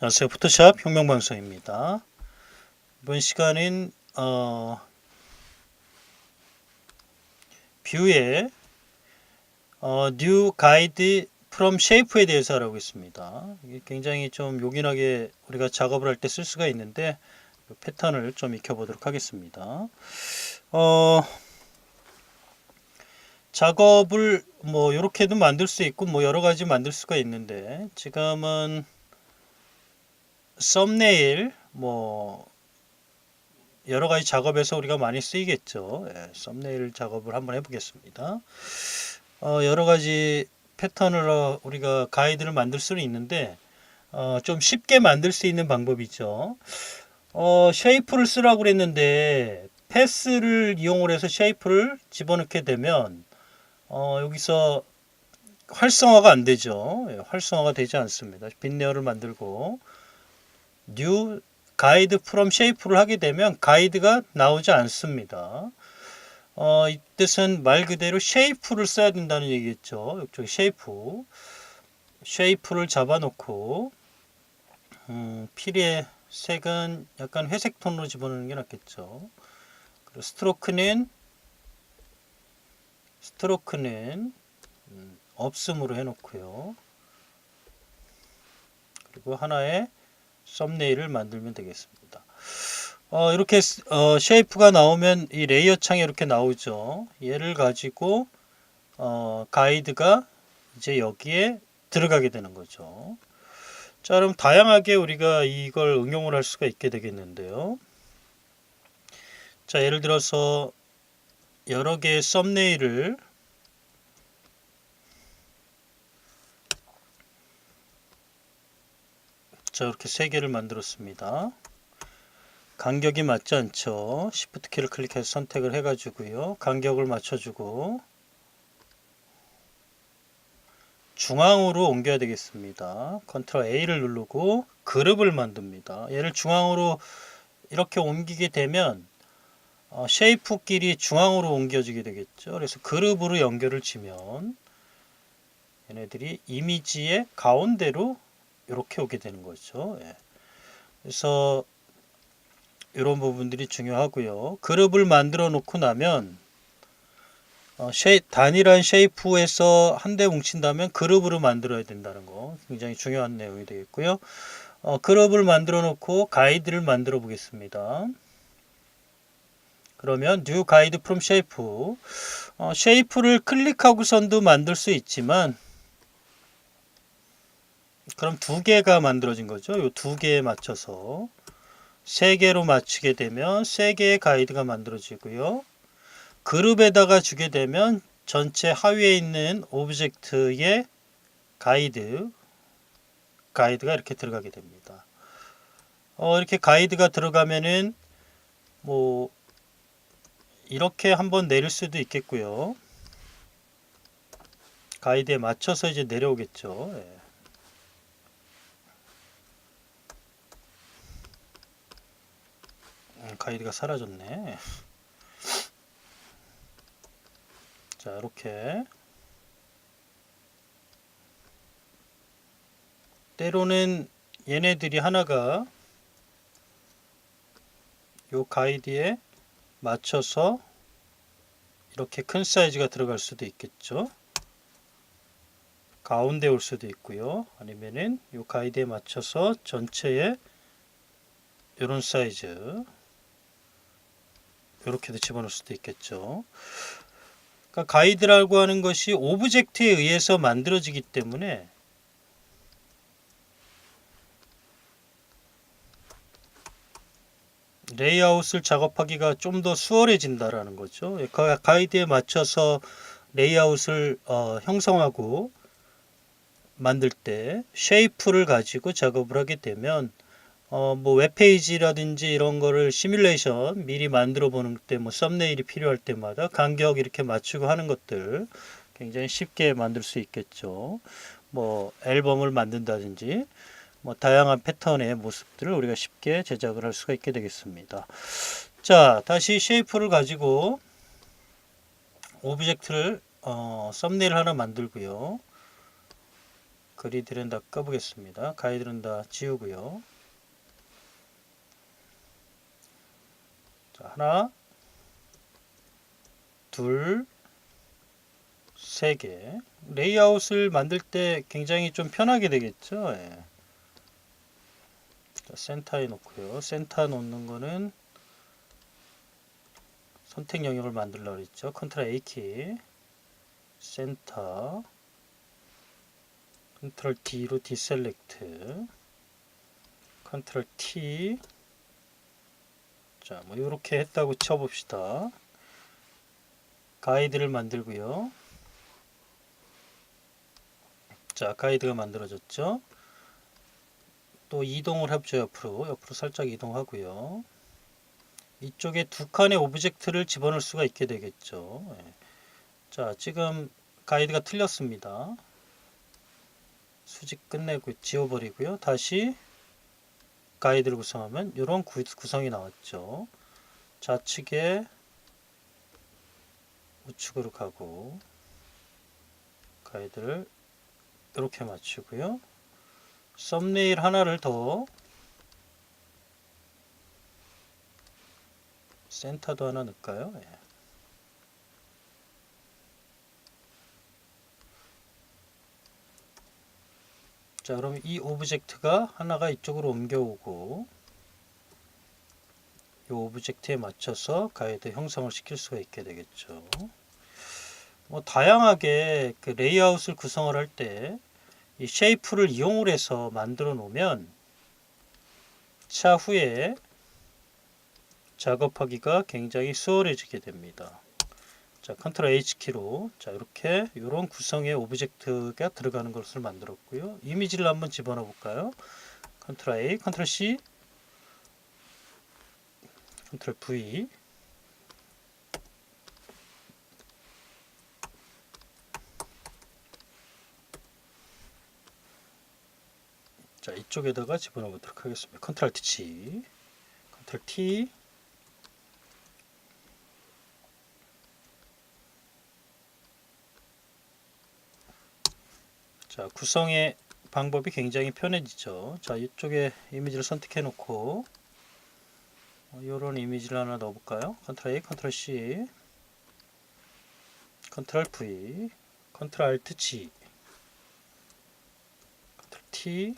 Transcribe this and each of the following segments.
안녕하세요. 포토샵 혁명방송입니다. 이번 시간은 뷰의 New Guide from Shape에 대해서 알아보겠습니다. 이게 굉장히 좀 요긴하게 우리가 작업을 할 때 쓸 수가 있는데 그 패턴을 좀 익혀보도록 하겠습니다. 작업을 뭐 이렇게도 만들 수 있고 뭐 여러 가지 만들 수가 있는데 지금은 썸네일 뭐 여러 가지 작업에서 우리가 많이 쓰이겠죠. 썸네일 작업을 한번 해보겠습니다. 여러 가지 패턴으로 우리가 가이드를 만들 수는 있는데 좀 쉽게 만들 수 있는 방법이죠. 쉐이프를 쓰라고 그랬는데 패스를 이용을 해서 쉐이프를 집어넣게 되면 여기서 활성화가 안 되죠. 활성화가 되지 않습니다. 빈 레이어를 만들고 뉴 가이드 프롬 쉐이프를 하게 되면 가이드가 나오지 않습니다. 이 뜻은 말 그대로 쉐이프를 써야 된다는 얘기겠죠. 이쪽 쉐이프를 잡아놓고 필의 색은 약간 회색 톤으로 집어넣는 게 낫겠죠. 그리고 스트로크는 없음으로 해놓고요. 그리고 하나의 썸네일을 만들면 되겠습니다. 이렇게 쉐이프가 나오면 이 레이어 창에 이렇게 나오죠. 얘를 가지고 가이드가 이제 여기에 들어가게 되는 거죠. 자, 그럼 다양하게 우리가 이걸 응용을 할 수가 있게 되겠는데요. 자, 예를 들어서 여러 개의 썸네일을 자, 이렇게 3개를 만들었습니다. 간격이 맞지 않죠. Shift 키를 클릭해서 선택을 해가지고요. 간격을 맞춰주고 중앙으로 옮겨야 되겠습니다. Ctrl A를 누르고 그룹을 만듭니다. 얘를 중앙으로 이렇게 옮기게 되면 쉐이프끼리 중앙으로 옮겨지게 되겠죠. 그래서 그룹으로 연결을 지면 얘네들이 이미지의 가운데로 이렇게 오게 되는 거죠. 그래서 이런 부분들이 중요하고요. 그룹을 만들어 놓고 나면 단일한 쉐이프에서 한데 뭉친다면 그룹으로 만들어야 된다는 거 굉장히 중요한 내용이 되겠고요. 그룹을 만들어 놓고 가이드를 만들어 보겠습니다. 그러면 New Guide from Shape 쉐이프를 클릭하고선도 만들 수 있지만 그럼 2개가 만들어진 거죠. 이 2개에 맞춰서 3개로 맞추게 되면 3개의 가이드가 만들어지고요. 그룹에다가 주게 되면 전체 하위에 있는 오브젝트의 가이드가 이렇게 들어가게 됩니다. 이렇게 가이드가 들어가면은 뭐 이렇게 한번 내릴 수도 있겠고요. 가이드에 맞춰서 이제 내려오겠죠. 가이드가 사라졌네. 자, 이렇게 때로는 얘네들이 하나가 요 가이드에 맞춰서 이렇게 큰 사이즈가 들어갈 수도 있겠죠. 가운데 올 수도 있고요. 아니면은 요 가이드에 맞춰서 전체에 이런 사이즈 이렇게도 집어넣을 수도 있겠죠. 그러니까 가이드라고 하는 것이 오브젝트에 의해서 만들어지기 때문에 레이아웃을 작업하기가 좀 더 수월해진다라는 거죠. 가이드에 맞춰서 레이아웃을 형성하고 만들 때 쉐이프를 가지고 작업을 하게 되면 뭐 웹페이지라든지 이런 거를 시뮬레이션 미리 만들어 보는 때 뭐 썸네일이 필요할 때마다 간격 이렇게 맞추고 하는 것들 굉장히 쉽게 만들 수 있겠죠. 뭐 앨범을 만든다든지 뭐 다양한 패턴의 모습들을 우리가 쉽게 제작을 할 수가 있게 되겠습니다. 자, 다시 쉐이프를 가지고 오브젝트를 썸네일 하나 만들고요. 그리드는 다 꺼보겠습니다. 가이드는 다 지우고요. 자, 하나, 둘, 세 개. 레이아웃을 만들 때 굉장히 좀 편하게 되겠죠. 예. 자, 센터에 놓고요. 센터 놓는 거는 선택 영역을 만들려고 했죠. 컨트롤 A키, 센터, 컨트롤 D로 디셀렉트, 컨트롤 T. 자, 뭐 이렇게 했다고 쳐봅시다. 가이드를 만들고요. 자, 가이드가 만들어졌죠. 또 이동을 해보죠. 옆으로 살짝 이동하고요. 이쪽에 두 칸의 오브젝트를 집어넣을 수가 있게 되겠죠. 예. 자, 지금 가이드가 틀렸습니다. 수직 끝내고 지워버리고요. 다시 가이드를 구성하면 이런 구성이 나왔죠. 좌측에 우측으로 가고 가이드를 이렇게 맞추고요. 썸네일 하나를 더, 센터도 하나 넣을까요? 예. 자, 그럼 이 오브젝트가 하나가 이쪽으로 옮겨오고 이 오브젝트에 맞춰서 가이드 형성을 시킬 수가 있게 되겠죠. 뭐 다양하게 그 레이아웃을 구성을 할 때 이 쉐이프를 이용을 해서 만들어 놓으면 차후에 작업하기가 굉장히 수월해지게 됩니다. 자, 컨트롤 H키로 자, 이렇게 이런 구성의 오브젝트가 들어가는 것을 만들었고요. 이미지를 한번 집어넣어 볼까요? 컨트롤 A, 컨트롤 C, 컨트롤 V. 자, 이쪽에다가 집어넣어 보도록 하겠습니다. 컨트롤 T, 컨트롤 T. 자, 구성의 방법이 굉장히 편해지죠. 자, 이쪽에 이미지를 선택해 놓고 이런 이미지를 하나 넣어 볼까요? 컨트롤 A, 컨트롤 C, 컨트롤 V, 컨트롤 Alt G, 컨트롤 T.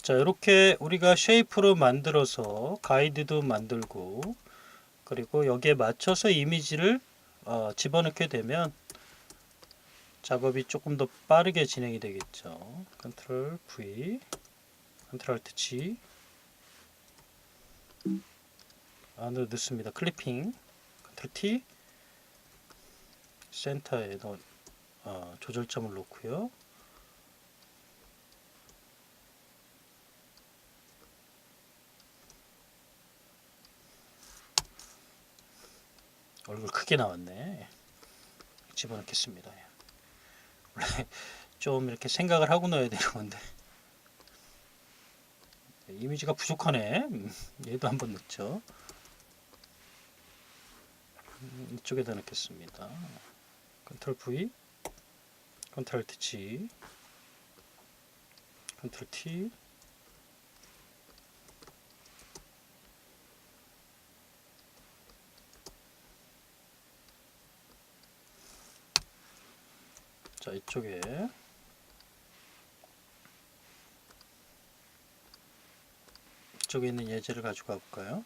자, 이렇게 우리가 쉐이프로 만들어서 가이드도 만들고 그리고 여기에 맞춰서 이미지를 집어넣게 되면 작업이 조금 더 빠르게 진행이 되겠죠. 컨트롤 V, 컨트롤 Alt G 안으로 넣습니다. 클리핑, 컨트롤 T, 센터에 조절점을 놓고요. 얼굴 크게 나왔네. 집어넣겠습니다. 원래 좀 이렇게 생각을 하고 넣어야 되는 건데 이미지가 부족하네. 얘도 한번 넣죠. 이쪽에다 넣겠습니다. 컨트롤 V, 컨트롤 Alt G, 컨트롤 T. 자, 이쪽에 있는 예제를 가지고 가볼까요?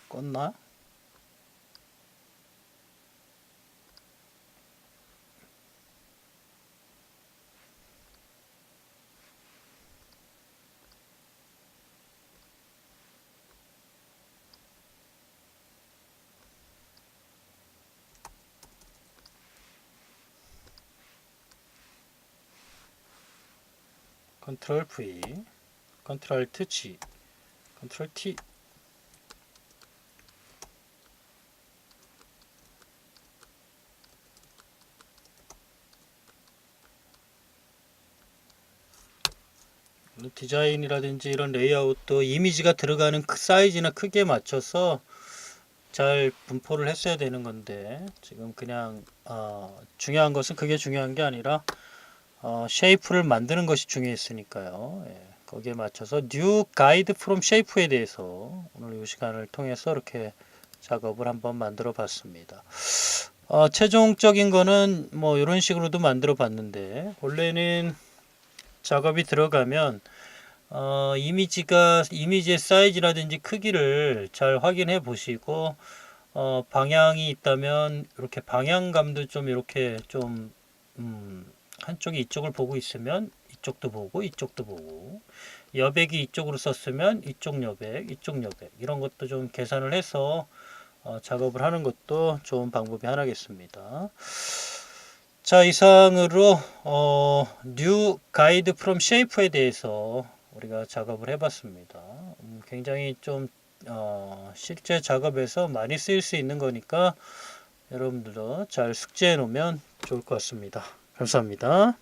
껐나? 컨트롤 V, 컨트롤 Alt G, 컨트롤 T. 디자인이라든지 이런 레이아웃도 이미지가 들어가는 사이즈나 크기에 맞춰서 잘 분포를 했어야 되는 건데 지금 그냥 중요한 것은 그게 중요한 게 아니라 쉐이프를 만드는 것이 중요했으니까요. 예, 거기에 맞춰서 New Guide from Shape에 대해서 오늘 이 시간을 통해서 이렇게 작업을 한번 만들어 봤습니다. 최종적인 거는 뭐 이런 식으로도 만들어 봤는데 원래는 작업이 들어가면 이미지의 사이즈라든지 크기를 잘 확인해 보시고 방향이 있다면 이렇게 방향감도 좀 이렇게 좀 한쪽이 이쪽을 보고 있으면 이쪽도 보고 이쪽도 보고 여백이 이쪽으로 썼으면 이쪽 여백 이쪽 여백 이런 것도 좀 계산을 해서 작업을 하는 것도 좋은 방법이 하나겠습니다. 자, 이상으로 New Guide from Shape에 대해서 우리가 작업을 해봤습니다. 굉장히 좀 실제 작업에서 많이 쓰일 수 있는 거니까 여러분들도 잘 숙지해 놓으면 좋을 것 같습니다. 감사합니다.